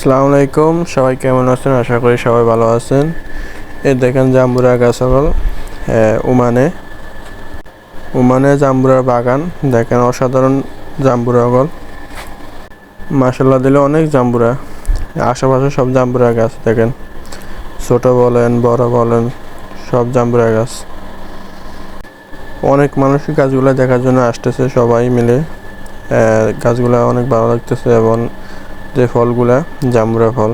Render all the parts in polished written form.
আসসালামু আলাইকুম, সবাই কেমন আছেন? আশা করি সবাই ভালো আছেন। এই দেখেন জাম্বুরা গাছ সকল ওমানে জাম্বুরার বাগান। দেখেন অসাধারণ জাম্বুরা সকল, মাশাআল্লাহ দিলে অনেক জাম্বুরা। আশেপাশে সব জাম্বুরা গাছ দেখেন, ছোট বলেন বড় বলেন সব জাম্বুরা গাছ। অনেক মানুষ গাছগুলো দেখার জন্য আসতেছে, সবাই মিলে। গাছগুলা অনেক ভালো লাগতেছে এবং যে ফলগুলা জাম্বুরা ফল,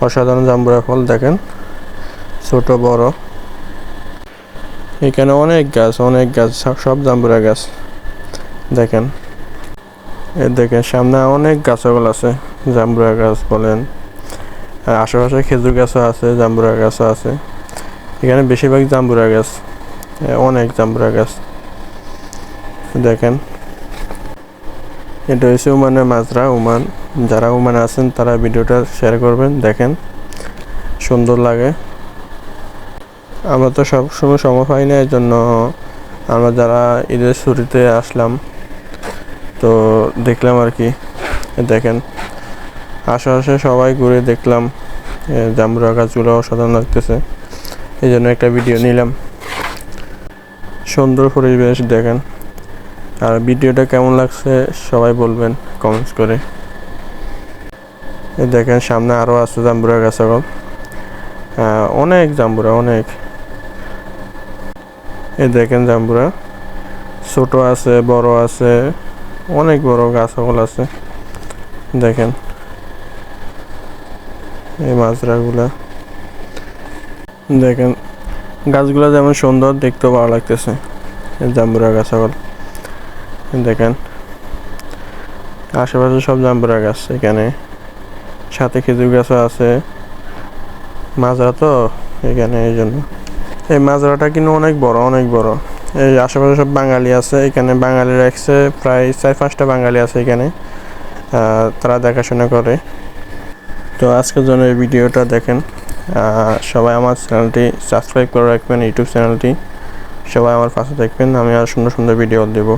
অসাধারণ জাম্বুরা ফল দেখেন, ছোট বড়। এখানে অনেক গাছ সব জাম্বুরা গাছ দেখেন। দেখেন সামনে অনেক গাছগুলো আছে, জাম্বুরা গাছ বলেন, আর আশেপাশে খেজুর গাছও আছে, জাম্বুরা গাছও আছে। এখানে বেশিরভাগ জাম্বুরা গাছ, অনেক জাম্বুরা গাছ দেখেন। এটা হচ্ছে ওমানের মাজরা। ওমান, যারা ওমানে আছেন তারা ভিডিওটা শেয়ার করবেন, দেখেন সুন্দর লাগে। আমরা তো সব সময় সময় পাই না, এই জন্য আমরা যারা ঈদের ছুটিতে আসলাম তো দেখলাম আর কি। দেখেন আশেপাশে সবাই ঘুরে দেখলাম, জাম্বুরা গাছগুলো অসাধারণ লাগতেছে, এই জন্য একটা ভিডিও নিলাম। সুন্দর পরিবেশ দেখেন। আর ভিডিওটা কেমন লাগছে সবাই বলবেন কমেন্টস করে। দেখেন সামনে আরও আছে জাম্বুরা গাছ, অনেক জাম্বুরা, অনেক। দেখেন জাম্বুরা ছোট আছে বড় আছে, অনেক বড় গাছ সকল আছে দেখেন। এই মাজরাগুলা দেখেন, গাছগুলা যেমন সুন্দর, দেখতেও ভালো লাগতেছে। জাম্বুরা গাছ সকল দেখেন, আশেপাশে সব জাম্বুরা গাছ। এখানে সাথে খেজুর গাছও আছে, মাজরা তো এখানে, এই জন্য। এই মাজরাটা কিন্তু অনেক বড়, অনেক বড়। এই আশেপাশে সব বাঙালি আছে, এখানে বাঙালি রাখছে, প্রায় 4-5টা বাঙালি আছে এখানে, তারা দেখাশোনা করে। তো আজকের জন্য এই ভিডিওটা দেখেন। সবাই আমার চ্যানেলটি সাবস্ক্রাইব করে রাখবেন, ইউটিউব চ্যানেলটি। সবাই আমার পাশে দেখবেন, আমি আর সুন্দর সুন্দর ভিডিও দেবো।